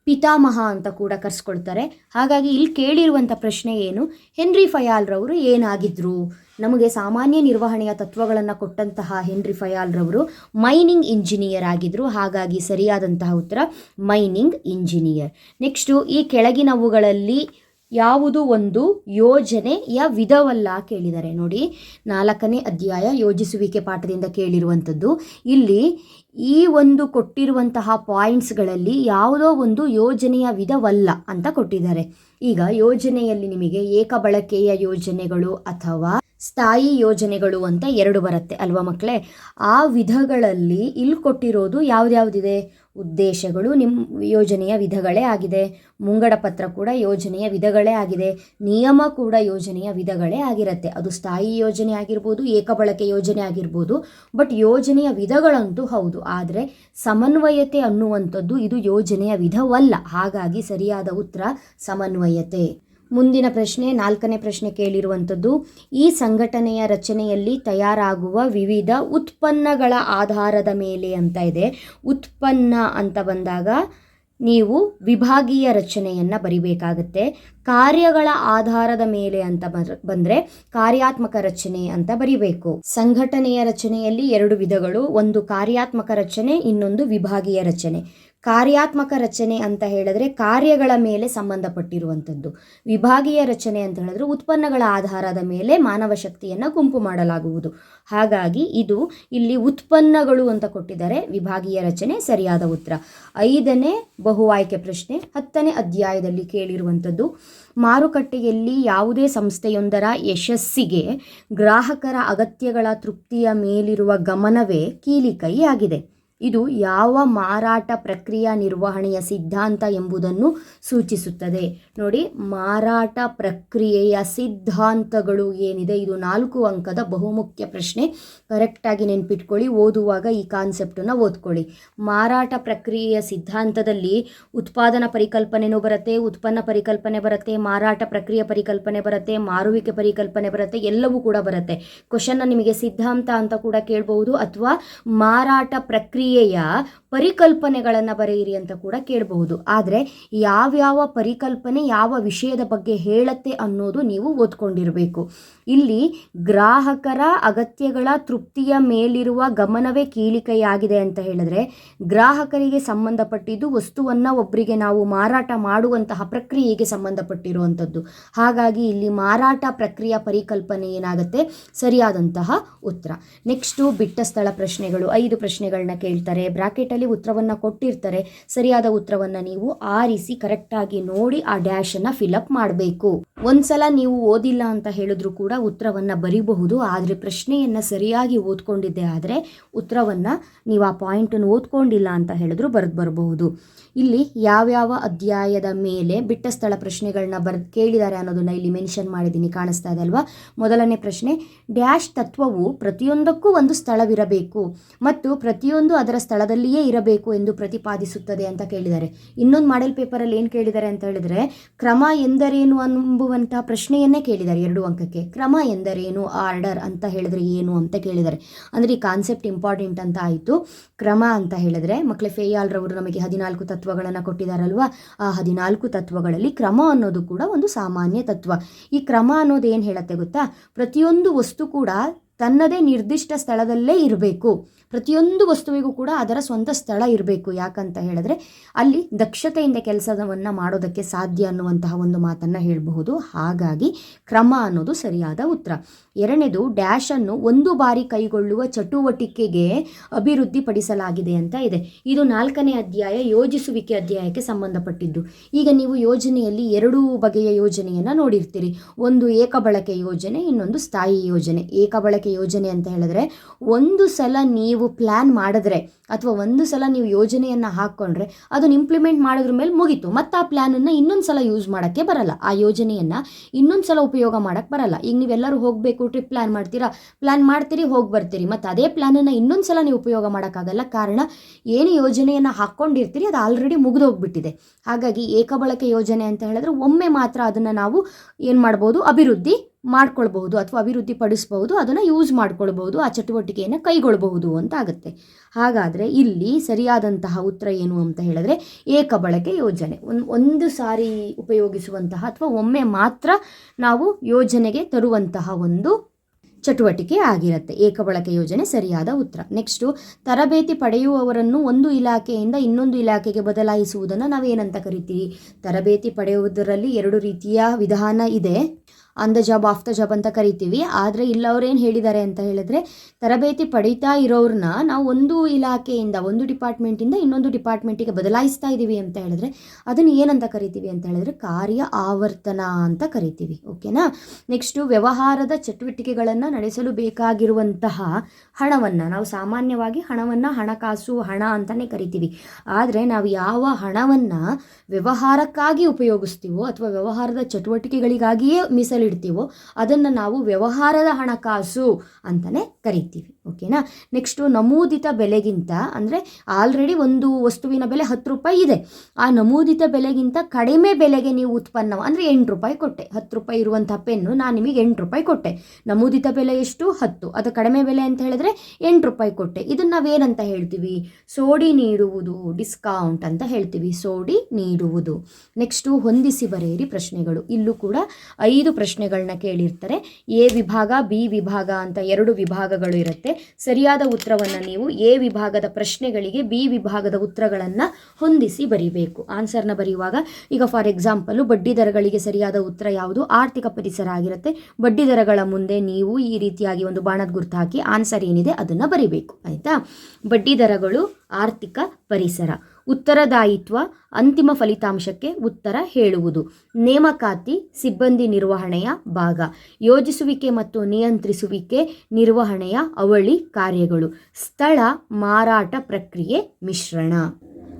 ಪಿತಾಮಹ ಅಂತ ಕೂಡ ಕರೆಸ್ಕೊಳ್ತಾರೆ. ಹಾಗಾಗಿ ಇಲ್ಲಿ ಕೇಳಿರುವಂಥ ಪ್ರಶ್ನೆ ಏನು? ಹೆನ್ರಿ ಫಯಾಲ್ ರವರು ಏನಾಗಿದ್ರು? ನಮಗೆ ಸಾಮಾನ್ಯ ನಿರ್ವಹಣೆಯ ತತ್ವಗಳನ್ನು ಕೊಟ್ಟಂತಹ ಹೆನ್ರಿ ಫಯಾಲ್ ರವರು ಮೈನಿಂಗ್ ಇಂಜಿನಿಯರ್ ಆಗಿದ್ರು. ಹಾಗಾಗಿ ಸರಿಯಾದಂತಹ ಉತ್ತರ ಮೈನಿಂಗ್ ಇಂಜಿನಿಯರ್. ನೆಕ್ಸ್ಟು, ಈ ಕೆಳಗಿನವುಗಳಲ್ಲಿ ಯಾವುದು ಒಂದು ಯೋಜನೆಯ ವಿಧವಲ್ಲ ಕೇಳಿದ್ದಾರೆ. ನೋಡಿ, 4ನೇ ಅಧ್ಯಾಯ ಯೋಜಿಸುವಿಕೆ ಪಾಠದಿಂದ ಕೇಳಿರುವಂಥದ್ದು. ಇಲ್ಲಿ ಈ ಒಂದು ಕೊಟ್ಟಿರುವಂತಹ ಪಾಯಿಂಟ್ಸ್ಗಳಲ್ಲಿ ಯಾವುದೋ ಒಂದು ಯೋಜನೆಯ ವಿಧವಲ್ಲ ಅಂತ ಕೊಟ್ಟಿದ್ದಾರೆ. ಈಗ ಯೋಜನೆಯಲ್ಲಿ ನಿಮಗೆ ಏಕಬಳಕೆಯ ಯೋಜನೆಗಳು ಅಥವಾ ಸ್ಥಾಯಿ ಯೋಜನೆಗಳು ಅಂತ 2 ಬರುತ್ತೆ ಅಲ್ವಾ ಮಕ್ಕಳೇ? ಆ ವಿಧಗಳಲ್ಲಿ ಇಲ್ಲಿ ಕೊಟ್ಟಿರೋದು ಯಾವ್ದ್ಯಾವ್ದಿದೆ? ಉದ್ದೇಶಗಳು ನಿಮ್ಮ ಯೋಜನೆಯ ವಿಧಗಳೇ ಆಗಿದೆ, ಮುಂಗಡ ಪತ್ರ ಕೂಡ ಯೋಜನೆಯ ವಿಧಗಳೇ ಆಗಿದೆ, ನಿಯಮ ಕೂಡ ಯೋಜನೆಯ ವಿಧಗಳೇ ಆಗಿರುತ್ತೆ. ಅದು ಸ್ಥಾಯಿ ಯೋಜನೆ ಆಗಿರ್ಬೋದು, ಏಕಬಳಕೆ ಯೋಜನೆ ಆಗಿರ್ಬೋದು, ಬಟ್ ಯೋಜನೆಯ ವಿಧಗಳಂತೂ ಹೌದು. ಆದರೆ ಸಮನ್ವಯತೆ ಅನ್ನುವಂಥದ್ದು ಇದು ಯೋಜನೆಯ ವಿಧವಲ್ಲ. ಹಾಗಾಗಿ ಸರಿಯಾದ ಉತ್ತರ ಸಮನ್ವಯತೆ. ಮುಂದಿನ ಪ್ರಶ್ನೆ, 4ನೇ ಪ್ರಶ್ನೆ ಕೇಳಿರುವಂಥದ್ದು, ಈ ಸಂಘಟನೆಯ ರಚನೆಯಲ್ಲಿ ತಯಾರಾಗುವ ವಿವಿಧ ಉತ್ಪನ್ನಗಳ ಆಧಾರದ ಮೇಲೆ ಅಂತ ಇದೆ. ಉತ್ಪನ್ನ ಅಂತ ಬಂದಾಗ ನೀವು ವಿಭಾಗೀಯ ರಚನೆಯನ್ನು ಬರಿಬೇಕಾಗುತ್ತೆ. ಕಾರ್ಯಗಳ ಆಧಾರದ ಮೇಲೆ ಅಂತ ಬಂದರೆ ಕಾರ್ಯಾತ್ಮಕ ರಚನೆ ಅಂತ ಬರಿಬೇಕು. ಸಂಘಟನೆಯ ರಚನೆಯಲ್ಲಿ 2 ವಿಧಗಳು, ಒಂದು ಕಾರ್ಯಾತ್ಮಕ ರಚನೆ, ಇನ್ನೊಂದು ವಿಭಾಗೀಯ ರಚನೆ. ಕಾರ್ಯಾತ್ಮಕ ರಚನೆ ಅಂತ ಹೇಳಿದ್ರೆ ಕಾರ್ಯಗಳ ಮೇಲೆ ಸಂಬಂಧಪಟ್ಟಿರುವಂಥದ್ದು. ವಿಭಾಗೀಯ ರಚನೆ ಅಂತ ಹೇಳಿದ್ರೆ ಉತ್ಪನ್ನಗಳ ಆಧಾರದ ಮೇಲೆ ಮಾನವ ಶಕ್ತಿಯನ್ನು ಗುಂಪು ಮಾಡಲಾಗುವುದು. ಹಾಗಾಗಿ ಇದು ಇಲ್ಲಿ ಉತ್ಪನ್ನಗಳು ಅಂತ ಕೊಟ್ಟಿದ್ದಾರೆ. ವಿಭಾಗೀಯ ರಚನೆ ಸರಿಯಾದ ಉತ್ತರ. 5ನೇ ಬಹು ಆಯ್ಕೆ ಪ್ರಶ್ನೆ, 10ನೇ ಅಧ್ಯಾಯದಲ್ಲಿ ಕೇಳಿರುವಂಥದ್ದು, ಮಾರುಕಟ್ಟೆಯಲ್ಲಿ ಯಾವುದೇ ಸಂಸ್ಥೆಯೊಂದರ ಯಶಸ್ಸಿಗೆ ಗ್ರಾಹಕರ ಅಗತ್ಯಗಳ ತೃಪ್ತಿಯ ಮೇಲಿರುವ ಗಮನವೇ ಕೀಲಿಕೈಯಾಗಿದೆ. ಇದು ಯಾವ ಮಾರಾಟ ಪ್ರಕ್ರಿಯೆ ನಿರ್ವಹಣೆಯ ಸಿದ್ಧಾಂತ ಎಂಬುದನ್ನು ಸೂಚಿಸುತ್ತದೆ? ನೋಡಿ, ಮಾರಾಟ ಪ್ರಕ್ರಿಯೆಯ ಸಿದ್ಧಾಂತಗಳು ಏನಿದೆ, ಇದು 4 ಅಂಕದ ಬಹುಮುಖ್ಯ ಪ್ರಶ್ನೆ. ಕರೆಕ್ಟಾಗಿ ನೆನ್ಪಿಟ್ಕೊಳ್ಳಿ, ಓದುವಾಗ ಈ ಕಾನ್ಸೆಪ್ಟನ್ನು ಓದ್ಕೊಳ್ಳಿ. ಮಾರಾಟ ಪ್ರಕ್ರಿಯೆಯ ಸಿದ್ಧಾಂತದಲ್ಲಿ ಉತ್ಪಾದನಾ ಪರಿಕಲ್ಪನೆನೂ ಬರುತ್ತೆ, ಉತ್ಪನ್ನ ಪರಿಕಲ್ಪನೆ ಬರುತ್ತೆ, ಮಾರಾಟ ಪ್ರಕ್ರಿಯೆ ಪರಿಕಲ್ಪನೆ ಬರುತ್ತೆ, ಮಾರುವಿಕೆ ಪರಿಕಲ್ಪನೆ ಬರುತ್ತೆ, ಎಲ್ಲವೂ ಕೂಡ ಬರುತ್ತೆ. ಕ್ವಶನ್ನ ನಿಮಗೆ ಸಿದ್ಧಾಂತ ಅಂತ ಕೂಡ ಕೇಳಬಹುದು, ಅಥವಾ ಮಾರಾಟ ಪ್ರಕ್ರಿಯೆಯ ಪರಿಕಲ್ಪನೆಗಳನ್ನು ಬರೆಯಿರಿ ಅಂತ ಕೂಡ ಕೇಳಬಹುದು. ಆದರೆ ಯಾವ್ಯಾವ ಪರಿಕಲ್ಪನೆ ಯಾವ ವಿಷಯದ ಬಗ್ಗೆ ಹೇಳುತ್ತೆ ಅನ್ನೋದು ನೀವು ಓದ್ಕೊಂಡಿರಬೇಕು. ಇಲ್ಲಿ ಗ್ರಾಹಕರ ಅಗತ್ಯಗಳ ತೃಪ್ತಿಯ ಮೇಲಿರುವ ಗಮನವೇ ಕೀಲಿಕೈಯಾಗಿದೆ ಅಂತ ಹೇಳಿದ್ರೆ, ಗ್ರಾಹಕರಿಗೆ ಸಂಬಂಧಪಟ್ಟಿದ್ದು ವಸ್ತುವನ್ನು ಒಬ್ಬರಿಗೆ ನಾವು ಮಾರಾಟ ಮಾಡುವಂತಹ ಪ್ರಕ್ರಿಯೆಗೆ ಸಂಬಂಧಪಟ್ಟಿರುವಂಥದ್ದು. ಹಾಗಾಗಿ ಇಲ್ಲಿ ಮಾರಾಟ ಪ್ರಕ್ರಿಯೆ ಪರಿಕಲ್ಪನೆ ಏನಾಗುತ್ತೆ? ಸರಿಯಾದಂತಹ ಉತ್ತರ. ನೆಕ್ಸ್ಟು ಬಿಟ್ಟ ಸ್ಥಳ ಪ್ರಶ್ನೆಗಳು. 5 ಪ್ರಶ್ನೆಗಳನ್ನ ಕೇಳ್ತಾರೆ, ಬ್ರಾಕೆಟಲ್ಲಿ ಉತ್ತರವನ್ನು ಕೊಟ್ಟಿರ್ತಾರೆ. ಸರಿಯಾದ ಉತ್ತರವನ್ನು ನೀವು ಆರಿಸಿ ಕರೆಕ್ಟಾಗಿ ನೋಡಿ ಆ ಡ್ಯಾಶನ್ನು ಫಿಲಪ್ ಮಾಡಬೇಕು. ಒಂದ್ಸಲ ನೀವು ಓದಿಲ್ಲ ಅಂತ ಹೇಳಿದ್ರು ಕೂಡ ಉತ್ತರವನ್ನು ಬರಿಬಹುದು. ಆದರೆ ಪ್ರಶ್ನೆಯನ್ನು ಸರಿಯಾಗಿ ಓದ್ಕೊಂಡಿದ್ದೆ ಆದರೆ ಉತ್ತರವನ್ನು ನೀವು ಆ ಪಾಯಿಂಟನ್ನು ಓದ್ಕೊಂಡಿಲ್ಲ ಅಂತ ಹೇಳಿದ್ರು ಬರಬಹುದು. ಇಲ್ಲಿ ಯಾವ್ಯಾವ ಅಧ್ಯಾಯದ ಮೇಲೆ ಬಿಟ್ಟ ಸ್ಥಳ ಪ್ರಶ್ನೆಗಳನ್ನ ಕೇಳಿದ್ದಾರೆ ಅನ್ನೋದನ್ನ ಇಲ್ಲಿ ಮೆನ್ಷನ್ ಮಾಡಿದ್ದೀನಿ, ಕಾಣಿಸ್ತಾ ಇದೆ ಅಲ್ವಾ? ಮೊದಲನೇ ಪ್ರಶ್ನೆ, ಡ್ಯಾಶ್ ತತ್ವವು ಪ್ರತಿಯೊಂದಕ್ಕೂ ಒಂದು ಸ್ಥಳವಿರಬೇಕು ಮತ್ತು ಪ್ರತಿಯೊಂದು ಅದರ ಸ್ಥಳದಲ್ಲಿಯೇ ಇರಬೇಕು ಎಂದು ಪ್ರತಿಪಾದಿಸುತ್ತದೆ ಅಂತ ಕೇಳಿದ್ದಾರೆ. ಇನ್ನೊಂದು ಮಾಡೆಲ್ ಪೇಪರಲ್ಲಿ ಏನು ಕೇಳಿದ್ದಾರೆ ಅಂತ ಹೇಳಿದ್ರೆ, ಕ್ರಮ ಎಂದರೇನು ಎಂಬುವಂತಹ ಪ್ರಶ್ನೆಯನ್ನೇ ಕೇಳಿದ್ದಾರೆ 2 ಅಂಕಕ್ಕೆ. ಕ್ರಮ ಎಂದರೇನು, ಆರ್ಡರ್ ಅಂತ ಹೇಳಿದ್ರೆ ಏನು ಅಂತ ಕೇಳಿದ್ದಾರೆ. ಅಂದರೆ ಈ ಕಾನ್ಸೆಪ್ಟ್ ಇಂಪಾರ್ಟೆಂಟ್ ಅಂತ ಆಯಿತು. ಕ್ರಮ ಅಂತ ಹೇಳಿದ್ರೆ ಮಕ್ಕಳೇ ಫೇಯಾಲ್ ರವರು ನಮಗೆ 14 ತತ್ವಗಳನ್ನು ಕೊಟ್ಟಿದ್ದಾರಲ್ವಾ? ಆ 14 ತತ್ವಗಳಲ್ಲಿ ಕ್ರಮ ಅನ್ನೋದು ಕೂಡ ಒಂದು ಸಾಮಾನ್ಯ ತತ್ವ. ಈ ಕ್ರಮ ಅನ್ನೋದು ಏನು ಹೇಳುತ್ತೆ ಗೊತ್ತಾ? ಪ್ರತಿಯೊಂದು ವಸ್ತು ಕೂಡ ತನ್ನದೇ ನಿರ್ದಿಷ್ಟ ಸ್ಥಳದಲ್ಲೇ ಇರಬೇಕು. ಪ್ರತಿಯೊಂದು ವಸ್ತುವಿಗೂ ಕೂಡ ಅದರ ಸ್ವಂತ ಸ್ಥಳ ಇರಬೇಕು. ಯಾಕಂತ ಹೇಳಿದ್ರೆ ಅಲ್ಲಿ ದಕ್ಷತೆಯಿಂದ ಕೆಲಸವನ್ನು ಮಾಡೋದಕ್ಕೆ ಸಾಧ್ಯ ಅನ್ನುವಂತಹ ಒಂದು ಮಾತನ್ನು ಹೇಳಬಹುದು. ಹಾಗಾಗಿ ಕ್ರಮ ಅನ್ನೋದು ಸರಿಯಾದ ಉತ್ತರ. ಎರಡನೇದು ಡ್ಯಾಶನ್ನು ಒಂದು ಬಾರಿ ಕೈಗೊಳ್ಳುವ ಚಟುವಟಿಕೆಗೆ ಅಭಿವೃದ್ಧಿಪಡಿಸಲಾಗಿದೆ ಅಂತ ಇದೆ. ಇದು 4ನೇ ಅಧ್ಯಾಯ ಯೋಜಿಸುವಿಕೆ ಅಧ್ಯಾಯಕ್ಕೆ ಸಂಬಂಧಪಟ್ಟಿದ್ದು. ಈಗ ನೀವು ಯೋಜನೆಯಲ್ಲಿ 2 ಬಗೆಯ ಯೋಜನೆಯನ್ನು ನೋಡಿರ್ತೀರಿ. ಒಂದು ಏಕಬಳಕೆ ಯೋಜನೆ, ಇನ್ನೊಂದು ಸ್ಥಾಯಿ ಯೋಜನೆ. ಏಕಬಳಕೆ ಯೋಜನೆ ಅಂತ ಹೇಳಿದ್ರೆ ಒಂದು ಸಲ ನೀವು ಪ್ಲ್ಯಾನ್ ಮಾಡಿದ್ರೆ ಅಥವಾ ಒಂದು ಸಲ ನೀವು ಯೋಜನೆಯನ್ನು ಹಾಕ್ಕೊಂಡ್ರೆ ಅದನ್ನು ಇಂಪ್ಲಿಮೆಂಟ್ ಮಾಡೋದ್ರ ಮೇಲೆ ಮುಗೀತು. ಮತ್ತು ಆ ಪ್ಲ್ಯಾನನ್ನು ಇನ್ನೊಂದು ಸಲ ಯೂಸ್ ಮಾಡೋಕ್ಕೆ ಬರಲ್ಲ. ಆ ಯೋಜನೆಯನ್ನು ಇನ್ನೊಂದು ಸಲ ಉಪಯೋಗ ಮಾಡೋಕ್ಕೆ ಬರಲ್ಲ. ಈಗ ನೀವೆಲ್ಲರೂ ಹೋಗಬೇಕು, ಟ್ರಿಪ್ ಪ್ಲ್ಯಾನ್ ಮಾಡ್ತೀರಿ, ಹೋಗಿ ಬರ್ತೀರಿ. ಮತ್ತು ಅದೇ ಪ್ಲ್ಯಾನನ್ನು ಇನ್ನೊಂದು ಸಲ ನೀವು ಉಪಯೋಗ ಮಾಡೋಕ್ಕಾಗಲ್ಲ. ಕಾರಣ ಏನು ಯೋಜನೆಯನ್ನು ಹಾಕ್ಕೊಂಡಿರ್ತೀರಿ ಅದು ಆಲ್ರೆಡಿ ಮುಗಿದೋಗ್ಬಿಟ್ಟಿದೆ. ಹಾಗಾಗಿ ಏಕಬಳಕೆ ಯೋಜನೆ ಅಂತ ಹೇಳಿದ್ರೆ ಒಮ್ಮೆ ಮಾತ್ರ ಅದನ್ನು ನಾವು ಏನು ಮಾಡ್ಬೋದು, ಅಭಿವೃದ್ಧಿ ಮಾಡ್ಕೊಳ್ಬಹುದು ಅಥವಾ ಅಭಿವೃದ್ಧಿ ಪಡಿಸ್ಬಹುದು, ಅದನ್ನು ಯೂಸ್ ಮಾಡ್ಕೊಳ್ಬಹುದು, ಆ ಚಟುವಟಿಕೆಯನ್ನು ಕೈಗೊಳ್ಳಬಹುದು ಅಂತ ಆಗುತ್ತೆ. ಹಾಗಾದರೆ ಇಲ್ಲಿ ಸರಿಯಾದಂತಹ ಉತ್ತರ ಏನು ಅಂತ ಹೇಳಿದ್ರೆ ಏಕಬಳಕೆ ಯೋಜನೆ. ಒಂದು ಸಾರಿ ಉಪಯೋಗಿಸುವಂತಹ ಅಥವಾ ಒಮ್ಮೆ ಮಾತ್ರ ನಾವು ಯೋಜನೆಗೆ ತರುವಂತಹ ಒಂದು ಚಟುವಟಿಕೆ ಆಗಿರುತ್ತೆ. ಏಕಬಳಕೆ ಯೋಜನೆ ಸರಿಯಾದ ಉತ್ತರ. ನೆಕ್ಸ್ಟು ತರಬೇತಿ ಪಡೆಯುವವರನ್ನು ಒಂದು ಇಲಾಖೆಯಿಂದ ಇನ್ನೊಂದು ಇಲಾಖೆಗೆ ಬದಲಾಯಿಸುವುದನ್ನು ನಾವೇನಂತ ಕರಿತೀವಿ? ತರಬೇತಿ ಪಡೆಯುವುದರಲ್ಲಿ 2 ರೀತಿಯ ವಿಧಾನ ಇದೆ. On the job, of the job ಅಂತ ಕರಿತೀವಿ. ಆದರೆ ಇಲ್ಲ ಅವ್ರೇನು ಹೇಳಿದ್ದಾರೆ ಅಂತ ಹೇಳಿದ್ರೆ ತರಬೇತಿ ಪಡೀತಾ ಇರೋರನ್ನ ನಾವು ಒಂದು ಇಲಾಖೆಯಿಂದ, ಒಂದು ಡಿಪಾರ್ಟ್ಮೆಂಟಿಂದ ಇನ್ನೊಂದು ಡಿಪಾರ್ಟ್ಮೆಂಟಿಗೆ ಬದಲಾಯಿಸ್ತಾ ಇದ್ದೀವಿ ಅಂತ ಹೇಳಿದ್ರೆ ಅದನ್ನು ಏನಂತ ಕರಿತೀವಿ ಅಂತ ಹೇಳಿದ್ರೆ ಕಾರ್ಯ ಆವರ್ತನ ಅಂತ ಕರಿತೀವಿ. ಓಕೆನಾ? ನೆಕ್ಸ್ಟು ವ್ಯವಹಾರದ ಚಟುವಟಿಕೆಗಳನ್ನು ನಡೆಸಲು ಬೇಕಾಗಿರುವಂತಹ ಹಣವನ್ನು ನಾವು ಸಾಮಾನ್ಯವಾಗಿ ಹಣಕಾಸು ಹಣ ಅಂತಲೇ ಕರಿತೀವಿ. ಆದರೆ ನಾವು ಯಾವ ಹಣವನ್ನು ವ್ಯವಹಾರಕ್ಕಾಗಿ ಉಪಯೋಗಿಸ್ತೀವೋ ಅಥವಾ ವ್ಯವಹಾರದ ಚಟುವಟಿಕೆಗಳಿಗಾಗಿಯೇ ಮೀಸಲಿಡ್ತೀವೋ ಅದನ್ನು ನಾವು ವ್ಯವಹಾರದ ಹಣಕಾಸು ಅಂತಲೇ ಕರಿತೀವಿ. ಓಕೆನಾ? ನೆಕ್ಸ್ಟು ನಮೂದಿತ ಬೆಲೆಗಿಂತ, ಅಂದರೆ ಆಲ್ರೆಡಿ ಒಂದು ವಸ್ತುವಿನ ಬೆಲೆ 10 ರೂಪಾಯಿ ಇದೆ, ಆ ನಮೂದಿತ ಬೆಲೆಗಿಂತ ಕಡಿಮೆ ಬೆಲೆಗೆ ನೀವು ಉತ್ಪನ್ನ ಅಂದರೆ 8 ರೂಪಾಯಿ ಕೊಟ್ಟೆ. 10 ರೂಪಾಯಿ ಇರುವಂಥ ಪೆನ್ನು ನಾನು ನಿಮಗೆ 8 ರೂಪಾಯಿ ಕೊಟ್ಟೆ. ನಮೂದಿತ ಬೆಲೆ ಎಷ್ಟು? 10. ಅದು ಕಡಿಮೆ ಬೆಲೆ ಅಂತ ಹೇಳಿದ್ರೆ 8 ರೂಪಾಯಿ ಕೊಟ್ಟೆ. ಇದನ್ನು ನಾವೇನಂತ ಹೇಳ್ತೀವಿ? ಸೋಡಿ ನೀಡುವುದು, ಡಿಸ್ಕೌಂಟ್ ಅಂತ ಹೇಳ್ತೀವಿ. ಸೋಡಿ ನೀಡುವುದು. ನೆಕ್ಸ್ಟು ಹೊಂದಿಸಿ ಬರೆಯಿರಿ ಪ್ರಶ್ನೆಗಳು. ಇಲ್ಲೂ ಕೂಡ 5 ಪ್ರಶ್ನೆಗಳನ್ನ ಕೇಳಿರ್ತಾರೆ. ಎ ವಿಭಾಗ, ಬಿ ವಿಭಾಗ ಅಂತ 2 ವಿಭಾಗಗಳು ಇರುತ್ತೆ. ಸರಿಯಾದ ಉತ್ತರವನ್ನು ನೀವು ಎ ವಿಭಾಗದ ಪ್ರಶ್ನೆಗಳಿಗೆ ಬಿ ವಿಭಾಗದ ಉತ್ತರಗಳನ್ನು ಹೊಂದಿಸಿ ಬರೀಬೇಕು. ಆನ್ಸರ್ನ ಬರೆಯುವಾಗ ಈಗ ಫಾರ್ ಎಕ್ಸಾಂಪಲ್ ಬಡ್ಡಿ ದರಗಳಿಗೆ ಸರಿಯಾದ ಉತ್ತರ ಯಾವುದು? ಆರ್ಥಿಕ ಪರಿಸರ ಆಗಿರುತ್ತೆ. ಬಡ್ಡಿ ದರಗಳ ಮುಂದೆ ನೀವು ಈ ರೀತಿಯಾಗಿ ಒಂದು ಬಾಣದ ಗುರುತು ಹಾಕಿ ಆನ್ಸರ್ ಏನಿದೆ ಅದನ್ನು ಬರಿಬೇಕು. ಆಯಿತಾ? ಬಡ್ಡಿ ದರಗಳು, ಆರ್ಥಿಕ ಪರಿಸರ. ಉತ್ತರದಾಯಿತ್ವ, ಅಂತಿಮ ಫಲಿತಾಂಶಕ್ಕೆ ಉತ್ತರ ಹೇಳುವುದು. ನೇಮಕಾತಿ, ಸಿಬ್ಬಂದಿ ನಿರ್ವಹಣೆಯ ಭಾಗ. ಯೋಜಿಸುವಿಕೆ ಮತ್ತು ನಿಯಂತ್ರಿಸುವಿಕೆ, ನಿರ್ವಹಣೆಯ ಅವಳಿ ಕಾರ್ಯಗಳು. ಸ್ಥಳ, ಮಾರಾಟ ಪ್ರಕ್ರಿಯೆ, ಮಿಶ್ರಣ.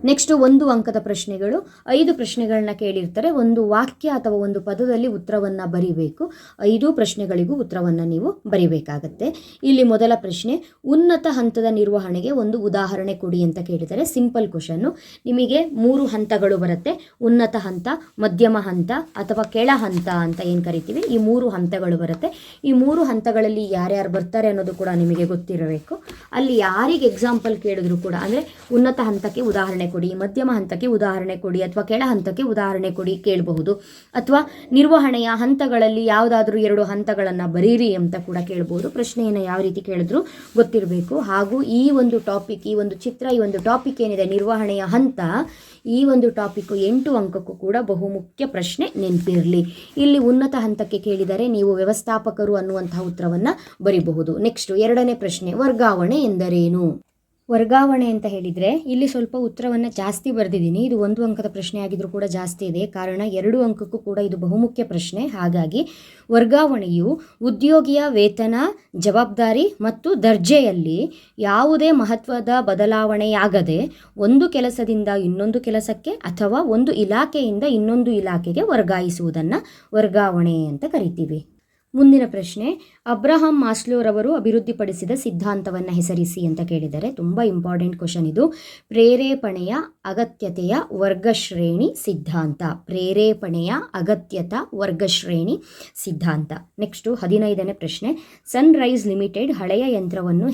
ನೆಕ್ಸ್ಟ್ 1 ಅಂಕದ ಪ್ರಶ್ನೆಗಳು. 5 ಪ್ರಶ್ನೆಗಳನ್ನ ಕೇಳಿರ್ತಾರೆ. ಒಂದು ವಾಕ್ಯ ಅಥವಾ ಒಂದು ಪದದಲ್ಲಿ ಉತ್ತರವನ್ನು ಬರಿಬೇಕು. 5 ಪ್ರಶ್ನೆಗಳಿಗೂ ಉತ್ತರವನ್ನು ನೀವು ಬರಿಬೇಕಾಗತ್ತೆ. ಇಲ್ಲಿ ಮೊದಲ ಪ್ರಶ್ನೆ, ಉನ್ನತ ಹಂತದ ನಿರ್ವಹಣೆಗೆ ಒಂದು ಉದಾಹರಣೆ ಕೊಡಿ ಅಂತ ಕೇಳಿದರೆ ಸಿಂಪಲ್ ಕ್ವಶನ್ನು. ನಿಮಗೆ 3 ಹಂತಗಳು ಬರುತ್ತೆ. ಉನ್ನತ ಹಂತ, ಮಧ್ಯಮ ಹಂತ ಅಥವಾ ಕೆಳ ಹಂತ ಅಂತ ಏನು ಕರಿತೀವಿ, ಈ 3 ಹಂತಗಳು ಬರುತ್ತೆ. ಈ 3 ಹಂತಗಳಲ್ಲಿ ಯಾರ್ಯಾರು ಬರ್ತಾರೆ ಅನ್ನೋದು ಕೂಡ ನಿಮಗೆ ಗೊತ್ತಿರಬೇಕು. ಅಲ್ಲಿ ಯಾರಿಗೆ ಎಕ್ಸಾಂಪಲ್ ಕೇಳಿದ್ರು ಕೂಡ, ಅಂದರೆ ಉನ್ನತ ಹಂತಕ್ಕೆ ಉದಾಹರಣೆ ಕೊಡಿ, ಮಧ್ಯಮ ಹಂತಕ್ಕೆ ಉದಾಹರಣೆ ಕೊಡಿ ಅಥವಾ ಕೆಳ ಹಂತಕ್ಕೆ ಉದಾಹರಣೆ ಕೊಡಿ ಕೇಳಬಹುದು. ಅಥವಾ ನಿರ್ವಹಣೆಯ ಹಂತಗಳಲ್ಲಿ ಯಾವುದಾದ್ರೂ 2 ಹಂತಗಳನ್ನು ಬರೀರಿ ಅಂತ ಕೂಡ ಕೇಳಬಹುದು. ಪ್ರಶ್ನೆಯನ್ನು ಯಾವ ರೀತಿ ಕೇಳಿದ್ರು ಗೊತ್ತಿರಬೇಕು. ಹಾಗೂ ಈ ಒಂದು ಟಾಪಿಕ್, ಈ ಒಂದು ಚಿತ್ರ, ಈ ಒಂದು ಟಾಪಿಕ್ ಏನಿದೆ ನಿರ್ವಹಣೆಯ ಹಂತ, ಈ ಒಂದು ಟಾಪಿಕ್ 8 ಅಂಕಕ್ಕೂ ಕೂಡ ಬಹುಮುಖ್ಯ ಪ್ರಶ್ನೆ ನೆನಪಿರಲಿ. ಇಲ್ಲಿ ಉನ್ನತ ಹಂತಕ್ಕೆ ಕೇಳಿದರೆ ನೀವು ವ್ಯವಸ್ಥಾಪಕರು ಅನ್ನುವಂತಹ ಉತ್ತರವನ್ನು ಬರೀಬಹುದು. ನೆಕ್ಸ್ಟ್ 2ನೇ ಪ್ರಶ್ನೆ, ವರ್ಗಾವಣೆ ಎಂದರೇನು? ವರ್ಗಾವಣೆ ಅಂತ ಹೇಳಿದರೆ ಇಲ್ಲಿ ಸ್ವಲ್ಪ ಉತ್ತರವನ್ನು ಜಾಸ್ತಿ ಬರೆದಿದ್ದೀನಿ. ಇದು 1 ಅಂಕದ ಪ್ರಶ್ನೆ ಆಗಿದ್ರೂ ಕೂಡ ಜಾಸ್ತಿ ಇದೆ. ಕಾರಣ 2 ಅಂಕಕ್ಕೂ ಕೂಡ ಇದು ಬಹುಮುಖ್ಯ ಪ್ರಶ್ನೆ. ಹಾಗಾಗಿ ವರ್ಗಾವಣೆಯು ಉದ್ಯೋಗಿಯ ವೇತನ, ಜವಾಬ್ದಾರಿ ಮತ್ತು ದರ್ಜೆಯಲ್ಲಿ ಯಾವುದೇ ಮಹತ್ವದ ಬದಲಾವಣೆಯಾಗದೆ ಒಂದು ಕೆಲಸದಿಂದ ಇನ್ನೊಂದು ಕೆಲಸಕ್ಕೆ ಅಥವಾ ಒಂದು ಇಲಾಖೆಯಿಂದ ಇನ್ನೊಂದು ಇಲಾಖೆಗೆ ವರ್ಗಾಯಿಸುವುದನ್ನು ವರ್ಗಾವಣೆ ಅಂತ ಕರಿತೀವಿ. ಮುಂದಿನ ಪ್ರಶ್ನೆ, ಅಬ್ರಹಾಂ ಮಾಸ್ಲೋರವರು ಅಭಿವೃದ್ಧಿಪಡಿಸಿದ ಸಿದ್ಧಾಂತವನ್ನು ಹೆಸರಿಸಿ ಅಂತ ಕೇಳಿದರೆ ತುಂಬ ಇಂಪಾರ್ಟೆಂಟ್ ಕ್ವಶನ್ ಇದು. ಪ್ರೇರೇಪಣೆಯ ಅಗತ್ಯತೆಯ ವರ್ಗಶ್ರೇಣಿ ಸಿದ್ಧಾಂತ. ಪ್ರೇರೇಪಣೆಯ ಅಗತ್ಯತಾ ವರ್ಗಶ್ರೇಣಿ ಸಿದ್ಧಾಂತ. ನೆಕ್ಸ್ಟು 15ನೇ ಪ್ರಶ್ನೆ, ಸನ್ರೈಸ್ ಲಿಮಿಟೆಡ್ ಹಳೆಯ ಯಂತ್ರವನ್ನು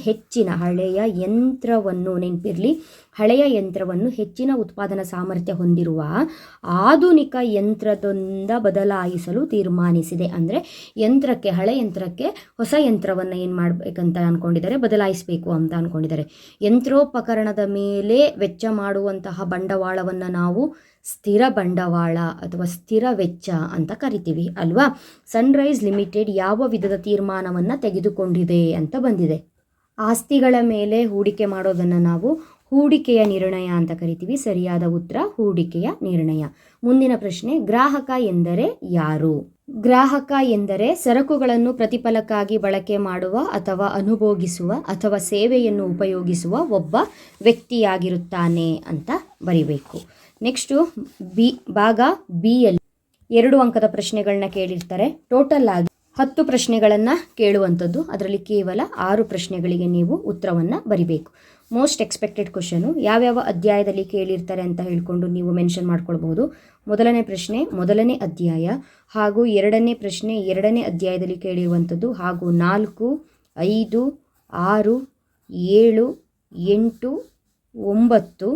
ನೆನಪಿರಲಿ, ಹಳೆಯ ಯಂತ್ರವನ್ನು ಹೆಚ್ಚಿನ ಉತ್ಪಾದನಾ ಸಾಮರ್ಥ್ಯ ಹೊಂದಿರುವ ಆಧುನಿಕ ಯಂತ್ರದಿಂದ ಬದಲಾಯಿಸಲು ತೀರ್ಮಾನಿಸಿದೆ. ಅಂದರೆ ಯಂತ್ರ ಯಂತ್ರಕ್ಕೆ, ಹಳೆ ಯಂತ್ರಕ್ಕೆ ಹೊಸ ಯಂತ್ರವನ್ನು ಏನು ಮಾಡಬೇಕಂತ ಅಂದ್ಕೊಂಡಿದ್ದಾರೆ, ಬದಲಾಯಿಸಬೇಕು ಅಂತ ಅಂದ್ಕೊಂಡಿದ್ದಾರೆ. ಯಂತ್ರೋಪಕರಣದ ಮೇಲೆ ವೆಚ್ಚ ಮಾಡುವಂತಹ ಬಂಡವಾಳವನ್ನು ನಾವು ಸ್ಥಿರ ಬಂಡವಾಳ ಅಥವಾ ಸ್ಥಿರ ವೆಚ್ಚ ಅಂತ ಕರಿತೀವಿ ಅಲ್ವಾ. ಸನ್ರೈಸ್ ಲಿಮಿಟೆಡ್ ಯಾವ ವಿಧದ ತೀರ್ಮಾನವನ್ನು ತೆಗೆದುಕೊಂಡಿದೆ ಅಂತ ಬಂದಿದೆ. ಆಸ್ತಿಗಳ ಮೇಲೆ ಹೂಡಿಕೆ ಮಾಡೋದನ್ನು ನಾವು ಹೂಡಿಕೆಯ ನಿರ್ಣಯ ಅಂತ ಕರಿತೀವಿ. ಸರಿಯಾದ ಉತ್ತರ ಹೂಡಿಕೆಯ ನಿರ್ಣಯ. ಮುಂದಿನ ಪ್ರಶ್ನೆ, ಗ್ರಾಹಕ ಎಂದರೆ ಯಾರು? ಗ್ರಾಹಕ ಎಂದರೆ ಸರಕುಗಳನ್ನು ಪ್ರತಿಫಲಕ್ಕಾಗಿ ಬಳಕೆ ಮಾಡುವ ಅಥವಾ ಅನುಭೋಗಿಸುವ ಅಥವಾ ಸೇವೆಯನ್ನು ಉಪಯೋಗಿಸುವ ಒಬ್ಬ ವ್ಯಕ್ತಿಯಾಗಿರುತ್ತಾನೆ ಅಂತ ಬರಿಬೇಕು. ನೆಕ್ಸ್ಟು ಭಾಗ ಬಿ ಯಲ್ಲಿ 2 ಅಂಕದ ಪ್ರಶ್ನೆಗಳನ್ನ ಕೇಳಿರ್ತಾರೆ. ಟೋಟಲ್ ಆಗಿ 10 ಪ್ರಶ್ನೆಗಳನ್ನು ಕೇಳುವಂಥದ್ದು. ಅದರಲ್ಲಿ ಕೇವಲ 6 ಪ್ರಶ್ನೆಗಳಿಗೆ ನೀವು ಉತ್ತರವನ್ನು ಬರಿಬೇಕು. ಮೋಸ್ಟ್ ಎಕ್ಸ್ಪೆಕ್ಟೆಡ್ ಕ್ವಶನು ಯಾವ್ಯಾವ ಅಧ್ಯಾಯದಲ್ಲಿ ಕೇಳಿರ್ತಾರೆ ಅಂತ ಹೇಳ್ಕೊಂಡು ನೀವು ಮೆನ್ಷನ್ ಮಾಡ್ಕೊಳ್ಬಹುದು. ಮೊದಲನೇ ಪ್ರಶ್ನೆ 1ನೇ ಅಧ್ಯಾಯ, ಹಾಗೂ 2ನೇ ಪ್ರಶ್ನೆ 2ನೇ ಅಧ್ಯಾಯದಲ್ಲಿ ಕೇಳಿರುವಂಥದ್ದು, ಹಾಗೂ 4, 5, 6, 7, 8, 9,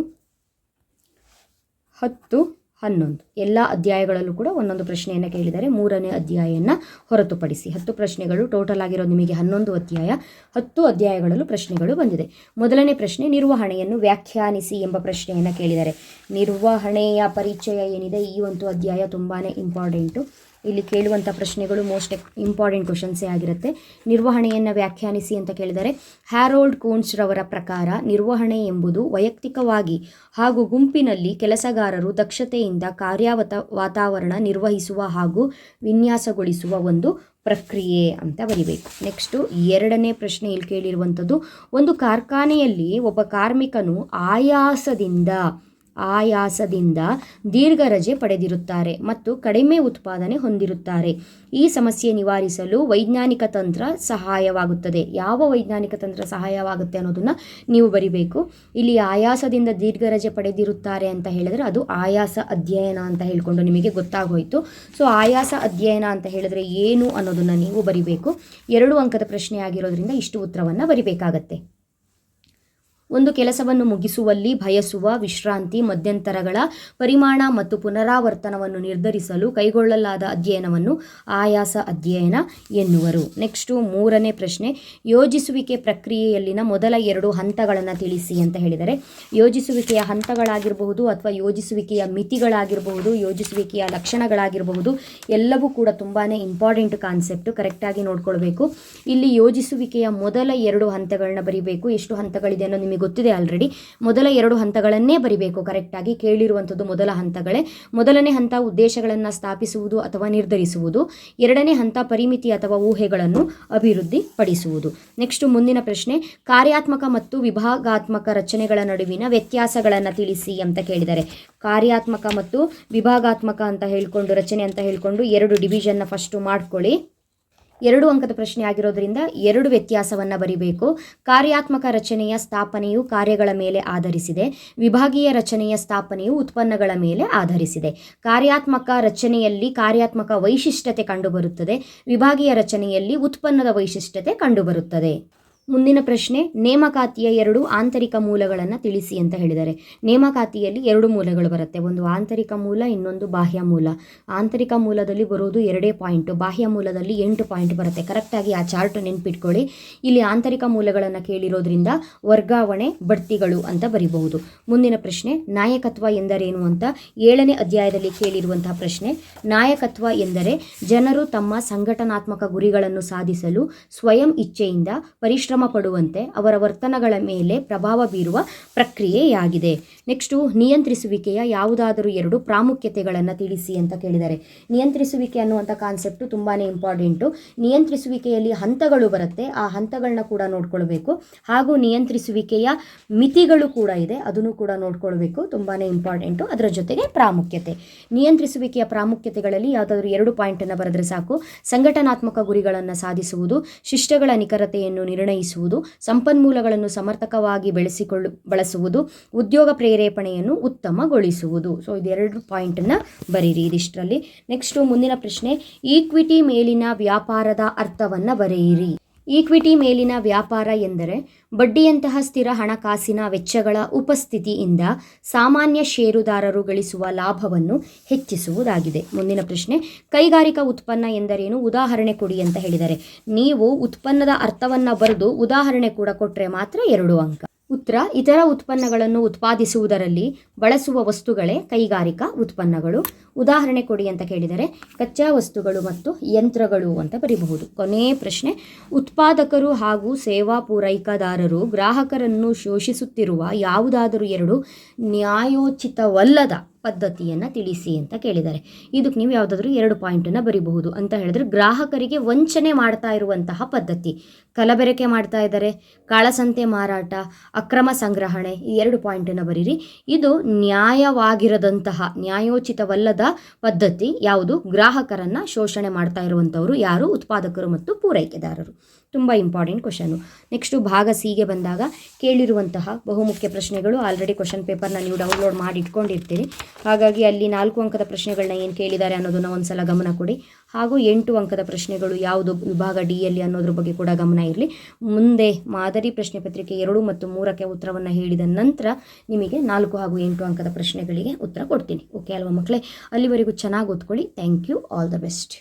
10, 11 ಎಲ್ಲ ಅಧ್ಯಾಯಗಳಲ್ಲೂ ಕೂಡ ಒಂದೊಂದು ಪ್ರಶ್ನೆಯನ್ನು ಕೇಳಿದರೆ 3ನೇ ಅಧ್ಯಾಯವನ್ನು ಹೊರತುಪಡಿಸಿ 10 ಪ್ರಶ್ನೆಗಳು ಟೋಟಲ್ ಆಗಿರೋದು ನಿಮಗೆ 11 ಅಧ್ಯಾಯ. 10 ಅಧ್ಯಾಯಗಳಲ್ಲೂ ಪ್ರಶ್ನೆಗಳು ಬಂದಿದೆ. ಮೊದಲನೇ ಪ್ರಶ್ನೆ, ನಿರ್ವಹಣೆಯನ್ನು ವ್ಯಾಖ್ಯಾನಿಸಿ ಎಂಬ ಪ್ರಶ್ನೆಯನ್ನು ಕೇಳಿದ್ದಾರೆ. ನಿರ್ವಹಣೆಯ ಪರಿಚಯ ಏನಿದೆ, ಈ ಒಂದು ಅಧ್ಯಾಯ ತುಂಬಾ ಇಂಪಾರ್ಟೆಂಟು. ಇಲ್ಲಿ ಕೇಳುವಂಥ ಪ್ರಶ್ನೆಗಳು ಮೋಸ್ಟ್ ಇಂಪಾರ್ಟೆಂಟ್ ಕ್ವಶನ್ಸೇ ಆಗಿರುತ್ತೆ. ನಿರ್ವಹಣೆಯನ್ನು ವ್ಯಾಖ್ಯಾನಿಸಿ ಅಂತ ಕೇಳಿದರೆ, ಹ್ಯಾರೋಲ್ಡ್ ಕೂನ್ಸ್ ರವರ ಪ್ರಕಾರ ನಿರ್ವಹಣೆ ಎಂಬುದು ವೈಯಕ್ತಿಕವಾಗಿ ಹಾಗೂ ಗುಂಪಿನಲ್ಲಿ ಕೆಲಸಗಾರರು ದಕ್ಷತೆಯಿಂದ ವಾತಾವರಣ ನಿರ್ವಹಿಸುವ ಹಾಗೂ ವಿನ್ಯಾಸಗೊಳಿಸುವ ಒಂದು ಪ್ರಕ್ರಿಯೆ ಅಂತ ಬರಿಬೇಕು. ನೆಕ್ಸ್ಟು 2ನೇ ಪ್ರಶ್ನೆ ಇಲ್ಲಿ ಕೇಳಿರುವಂಥದ್ದು, ಒಂದು ಕಾರ್ಖಾನೆಯಲ್ಲಿ ಒಬ್ಬ ಕಾರ್ಮಿಕನು ಆಯಾಸದಿಂದ ದೀರ್ಘ ರಜೆ ಪಡೆದಿರುತ್ತಾರೆ ಮತ್ತು ಕಡಿಮೆ ಉತ್ಪಾದನೆ ಹೊಂದಿರುತ್ತಾರೆ. ಈ ಸಮಸ್ಯೆ ನಿವಾರಿಸಲು ವೈಜ್ಞಾನಿಕ ತಂತ್ರ ಸಹಾಯವಾಗುತ್ತದೆ. ಯಾವ ವೈಜ್ಞಾನಿಕ ತಂತ್ರ ಸಹಾಯವಾಗುತ್ತೆ ಅನ್ನೋದನ್ನು ನೀವು ಬರಿಬೇಕು. ಇಲ್ಲಿ ಆಯಾಸದಿಂದ ದೀರ್ಘ ರಜೆ ಪಡೆದಿರುತ್ತಾರೆ ಅಂತ ಹೇಳಿದ್ರೆ ಅದು ಆಯಾಸ ಅಧ್ಯಯನ ಅಂತ ಹೇಳ್ಕೊಂಡು ನಿಮಗೆ ಗೊತ್ತಾಗೋಯ್ತು. ಸೊ ಆಯಾಸ ಅಧ್ಯಯನ ಅಂತ ಹೇಳಿದ್ರೆ ಏನು ಅನ್ನೋದನ್ನು ನೀವು ಬರಿಬೇಕು. 2 ಅಂಕದ ಪ್ರಶ್ನೆ ಆಗಿರೋದ್ರಿಂದ ಇಷ್ಟು ಉತ್ತರವನ್ನು ಬರಿಬೇಕಾಗತ್ತೆ. ಒಂದು ಕೆಲಸವನ್ನು ಮುಗಿಸುವಲ್ಲಿ ಬಯಸುವ ವಿಶ್ರಾಂತಿ ಮಧ್ಯಂತರಗಳ ಪರಿಮಾಣ ಮತ್ತು ಪುನರಾವರ್ತನವನ್ನು ನಿರ್ಧರಿಸಲು ಕೈಗೊಳ್ಳಲಾದ ಅಧ್ಯಯನವನ್ನು ಆಯಾಸ ಅಧ್ಯಯನ ಎನ್ನುವರು. ನೆಕ್ಸ್ಟು 3ನೇ ಪ್ರಶ್ನೆ, ಯೋಜಿಸುವಿಕೆ ಪ್ರಕ್ರಿಯೆಯಲ್ಲಿನ ಮೊದಲ 2 ಹಂತಗಳನ್ನು ತಿಳಿಸಿ ಅಂತ ಹೇಳಿದರೆ, ಯೋಜಿಸುವಿಕೆಯ ಹಂತಗಳಾಗಿರಬಹುದು ಅಥವಾ ಯೋಜಿಸುವಿಕೆಯ ಮಿತಿಗಳಾಗಿರಬಹುದು, ಯೋಜಿಸುವಿಕೆಯ ಲಕ್ಷಣಗಳಾಗಿರಬಹುದು, ಎಲ್ಲವೂ ಕೂಡ ತುಂಬಾ ಇಂಪಾರ್ಟೆಂಟ್ ಕಾನ್ಸೆಪ್ಟು, ಕರೆಕ್ಟಾಗಿ ನೋಡ್ಕೊಳ್ಬೇಕು. ಇಲ್ಲಿ ಯೋಜಿಸುವಿಕೆಯ ಮೊದಲ 2 ಹಂತಗಳನ್ನ ಬರಿಬೇಕು. ಎಷ್ಟು ಹಂತಗಳಿದೆ ಅನ್ನೋ ನಿಮಗೆ ಗೊತ್ತಿದೆ ಆಲ್ರೆಡಿ. ಮೊದಲ 2 ಹಂತಗಳನ್ನೇ ಬರಿಬೇಕು ಕರೆಕ್ಟಾಗಿ. ಕೇಳಿರುವಂಥದ್ದು ಮೊದಲ ಹಂತಗಳೇ. ಮೊದಲನೇ ಹಂತ ಉದ್ದೇಶಗಳನ್ನು ಸ್ಥಾಪಿಸುವುದು ಅಥವಾ ನಿರ್ಧರಿಸುವುದು. 2ನೇ ಹಂತ ಪರಿಮಿತಿ ಅಥವಾ ಊಹೆಗಳನ್ನು ಅಭಿವೃದ್ಧಿಪಡಿಸುವುದು. ನೆಕ್ಸ್ಟ್ ಮುಂದಿನ ಪ್ರಶ್ನೆ, ಕಾರ್ಯಾತ್ಮಕ ಮತ್ತು ವಿಭಾಗಾತ್ಮಕ ರಚನೆಗಳ ನಡುವಿನ ವ್ಯತ್ಯಾಸಗಳನ್ನು ತಿಳಿಸಿ ಅಂತ ಕೇಳಿದ್ದಾರೆ. ಕಾರ್ಯಾತ್ಮಕ ಮತ್ತು ವಿಭಾಗಾತ್ಮಕ ಅಂತ ಹೇಳ್ಕೊಂಡು ರಚನೆ ಅಂತ ಹೇಳ್ಕೊಂಡು 2 ಡಿವಿಷನ್ನ ಫಸ್ಟು ಮಾಡ್ಕೊಳ್ಳಿ. 2 ಅಂಕದ ಪ್ರಶ್ನೆ ಆಗಿರೋದ್ರಿಂದ 2 ವ್ಯತ್ಯಾಸವನ್ನು ಬರಿಬೇಕು. ಕಾರ್ಯಾತ್ಮಕ ರಚನೆಯ ಸ್ಥಾಪನೆಯು ಕಾರ್ಯಗಳ ಮೇಲೆ ಆಧರಿಸಿದೆ. ವಿಭಾಗೀಯ ರಚನೆಯ ಸ್ಥಾಪನೆಯು ಉತ್ಪನ್ನಗಳ ಮೇಲೆ ಆಧರಿಸಿದೆ. ಕಾರ್ಯಾತ್ಮಕ ರಚನೆಯಲ್ಲಿ ಕಾರ್ಯಾತ್ಮಕ ವೈಶಿಷ್ಟ್ಯತೆ ಕಂಡುಬರುತ್ತದೆ. ವಿಭಾಗೀಯ ರಚನೆಯಲ್ಲಿ ಉತ್ಪನ್ನದ ವೈಶಿಷ್ಟ್ಯತೆ ಕಂಡುಬರುತ್ತದೆ. ಮುಂದಿನ ಪ್ರಶ್ನೆ, ನೇಮಕಾತಿಯ 2 ಆಂತರಿಕ ಮೂಲಗಳನ್ನು ತಿಳಿಸಿ ಅಂತ ಹೇಳಿದ್ದಾರೆ. ನೇಮಕಾತಿಯಲ್ಲಿ 2 ಮೂಲಗಳು ಬರುತ್ತೆ. ಒಂದು ಆಂತರಿಕ ಮೂಲ, ಇನ್ನೊಂದು ಬಾಹ್ಯ ಮೂಲ. ಆಂತರಿಕ ಮೂಲದಲ್ಲಿ ಬರೋದು 2 ಪಾಯಿಂಟು, ಬಾಹ್ಯ ಮೂಲದಲ್ಲಿ 8 ಪಾಯಿಂಟ್ ಬರುತ್ತೆ. ಕರೆಕ್ಟಾಗಿ ಆ ಚಾರ್ಟ್ ನೆನ್ಪಿಟ್ಕೊಳ್ಳಿ. ಇಲ್ಲಿ ಆಂತರಿಕ ಮೂಲಗಳನ್ನು ಕೇಳಿರೋದ್ರಿಂದ ವರ್ಗಾವಣೆ, ಬಡ್ತಿಗಳು ಅಂತ ಬರಿಬಹುದು. ಮುಂದಿನ ಪ್ರಶ್ನೆ, ನಾಯಕತ್ವ ಎಂದರೇನು ಅಂತ 7ನೇ ಅಧ್ಯಾಯದಲ್ಲಿ ಕೇಳಿರುವಂತಹ ಪ್ರಶ್ನೆ. ನಾಯಕತ್ವ ಎಂದರೆ ಜನರು ತಮ್ಮ ಸಂಘಟನಾತ್ಮಕ ಗುರಿಗಳನ್ನು ಸಾಧಿಸಲು ಸ್ವಯಂ ಇಚ್ಛೆಯಿಂದ ಪರಿಶ್ರಮ ಪಡುವಂತೆ ಅವರ ವರ್ತನೆಗಳ ಮೇಲೆ ಪ್ರಭಾವ ಬೀರುವ ಪ್ರಕ್ರಿಯೆಯಾಗಿದೆ. ನೆಕ್ಸ್ಟು, ನಿಯಂತ್ರಿಸುವಿಕೆಯ ಯಾವುದಾದರೂ 2 ಪ್ರಾಮುಖ್ಯತೆಗಳನ್ನು ತಿಳಿಸಿ ಅಂತ ಕೇಳಿದ್ದಾರೆ. ನಿಯಂತ್ರಿಸುವಿಕೆ ಅನ್ನುವಂಥ ಕಾನ್ಸೆಪ್ಟು ತುಂಬಾ ಇಂಪಾರ್ಟೆಂಟು. ನಿಯಂತ್ರಿಸುವಿಕೆಯಲ್ಲಿ ಹಂತಗಳು ಬರುತ್ತೆ, ಆ ಹಂತಗಳನ್ನ ಕೂಡ ನೋಡ್ಕೊಳ್ಬೇಕು. ಹಾಗೂ ನಿಯಂತ್ರಿಸುವಿಕೆಯ ಮಿತಿಗಳು ಕೂಡ ಇದೆ, ಅದನ್ನು ಕೂಡ ನೋಡ್ಕೊಳ್ಬೇಕು, ತುಂಬಾ ಇಂಪಾರ್ಟೆಂಟು. ಅದರ ಜೊತೆಗೆ ಪ್ರಾಮುಖ್ಯತೆ. ನಿಯಂತ್ರಿಸುವಿಕೆಯ ಪ್ರಾಮುಖ್ಯತೆಗಳಲ್ಲಿ ಯಾವುದಾದ್ರೂ 2 ಪಾಯಿಂಟನ್ನು ಬರೆದ್ರೆ ಸಾಕು. ಸಂಘಟನಾತ್ಮಕ ಗುರಿಗಳನ್ನು ಸಾಧಿಸುವುದು, ಶಿಷ್ಟಗಳ ನಿಖರತೆಯನ್ನು ನಿರ್ಣಯಿಸುವುದು, ಸಂಪನ್ಮೂಲಗಳನ್ನು ಸಮರ್ಥಕವಾಗಿ ಬಳಸುವುದು, ಉದ್ಯೋಗ ಪ್ರೇರೇಪಣೆಯನ್ನು ಉತ್ತಮಗೊಳಿಸುವುದು. ಸೊ ಇದು 2 ಪಾಯಿಂಟನ್ನು ಬರೀರಿ ಇದಿಷ್ಟರಲ್ಲಿ. ನೆಕ್ಸ್ಟು ಮುಂದಿನ ಪ್ರಶ್ನೆ, ಈಕ್ವಿಟಿ ಮೇಲಿನ ವ್ಯಾಪಾರದ ಅರ್ಥವನ್ನು ಬರೆಯಿರಿ. ಈಕ್ವಿಟಿ ಮೇಲಿನ ವ್ಯಾಪಾರ ಎಂದರೆ ಬಡ್ಡಿಯಂತಹ ಸ್ಥಿರ ಹಣಕಾಸಿನ ವೆಚ್ಚಗಳ ಉಪಸ್ಥಿತಿಯಿಂದ ಸಾಮಾನ್ಯ ಷೇರುದಾರರು ಗಳಿಸುವ ಲಾಭವನ್ನು ಹೆಚ್ಚಿಸುವುದಾಗಿದೆ. ಮುಂದಿನ ಪ್ರಶ್ನೆ, ಕೈಗಾರಿಕಾ ಉತ್ಪನ್ನ ಎಂದರೇನು, ಉದಾಹರಣೆ ಕೊಡಿ ಅಂತ ಹೇಳಿದ್ದಾರೆ. ನೀವು ಉತ್ಪನ್ನದ ಅರ್ಥವನ್ನು ಬರೆದು ಉದಾಹರಣೆ ಕೂಡ ಕೊಟ್ಟರೆ ಮಾತ್ರ 2 ಅಂಕ. ಉತ್ತರ, ಇತರ ಉತ್ಪನ್ನಗಳನ್ನು ಉತ್ಪಾದಿಸುವುದರಲ್ಲಿ ಬಳಸುವ ವಸ್ತುಗಳೇ ಕೈಗಾರಿಕಾ ಉತ್ಪನ್ನಗಳು. ಉದಾಹರಣೆ ಕೊಡಿ ಅಂತ ಕೇಳಿದರೆ ಕಚ್ಚಾ ವಸ್ತುಗಳು ಮತ್ತು ಯಂತ್ರಗಳು ಅಂತ ಬರೀಬಹುದು. ಕೊನೆಯ ಪ್ರಶ್ನೆ, ಉತ್ಪಾದಕರು ಹಾಗೂ ಸೇವಾ ಪೂರೈಕೆದಾರರು ಗ್ರಾಹಕರನ್ನು ಶೋಷಿಸುತ್ತಿರುವ ಯಾವುದಾದರೂ 2 ನ್ಯಾಯೋಚಿತವಲ್ಲದ ಪದ್ಧತಿಯನ್ನು ತಿಳಿಸಿ ಅಂತ ಕೇಳಿದ್ದಾರೆ. ಇದಕ್ಕೆ ನೀವು ಯಾವುದಾದ್ರೂ 2 ಪಾಯಿಂಟನ್ನು ಬರೀಬಹುದು. ಅಂತ ಹೇಳಿದ್ರೆ ಗ್ರಾಹಕರಿಗೆ ವಂಚನೆ ಮಾಡ್ತಾ ಇರುವಂತಹ ಪದ್ಧತಿ, ಕಲಬೆರಕೆ ಮಾಡ್ತಾ ಇದ್ದಾರೆ, ಕಾಳಸಂತೆ ಮಾರಾಟ, ಅಕ್ರಮ ಸಂಗ್ರಹಣೆ, ಈ 2 ಪಾಯಿಂಟನ್ನು ಬರೀರಿ. ಇದು ನ್ಯಾಯವಾಗಿರದಂತಹ ನ್ಯಾಯೋಚಿತವಲ್ಲದ ಪದ್ಧತಿ ಯಾವುದು, ಗ್ರಾಹಕರನ್ನು ಶೋಷಣೆ ಮಾಡ್ತಾ ಇರುವಂಥವರು ಯಾರು, ಉತ್ಪಾದಕರು ಮತ್ತು ಪೂರೈಕೆದಾರರು. ತುಂಬ ಇಂಪಾರ್ಟೆಂಟ್ ಕ್ವಶನು. ನೆಕ್ಸ್ಟು ಭಾಗ ಸಿಗೆ ಬಂದಾಗ ಕೇಳಿರುವಂತಹ ಬಹುಮುಖ್ಯ ಪ್ರಶ್ನೆಗಳು ಆಲ್ರೆಡಿ ಕ್ವಶನ್ ಪೇಪರ್ನ ನೀವು ಡೌನ್ಲೋಡ್ ಮಾಡಿ ಇಟ್ಕೊಂಡಿರ್ತೀರಿ. ಹಾಗಾಗಿ ಅಲ್ಲಿ 4 ಅಂಕದ ಪ್ರಶ್ನೆಗಳನ್ನ ಏನು ಕೇಳಿದ್ದಾರೆ ಅನ್ನೋದನ್ನ ಒಂದ್ಸಲ ಗಮನ ಕೊಡಿ. ಹಾಗೂ 8 ಅಂಕದ ಪ್ರಶ್ನೆಗಳು ಯಾವುದು ವಿಭಾಗ ಡಿ ಯಲ್ಲಿ ಅನ್ನೋದ್ರ ಬಗ್ಗೆ ಕೂಡ ಗಮನ ಇರಲಿ. ಮುಂದೆ ಮಾದರಿ ಪ್ರಶ್ನೆ ಪತ್ರಿಕೆ 2 ಮತ್ತು 3ಕ್ಕೆ ಉತ್ತರವನ್ನು ಹೇಳಿದ ನಂತರ ನಿಮಗೆ 4 ಹಾಗೂ 8 ಅಂಕದ ಪ್ರಶ್ನೆಗಳಿಗೆ ಉತ್ತರ ಕೊಡ್ತೀನಿ. ಓಕೆ ಅಲ್ವಾ ಮಕ್ಕಳೇ? ಅಲ್ಲಿವರೆಗೂ ಚೆನ್ನಾಗಿ ಓದ್ಕೊಳ್ಳಿ. Thank you. All the best.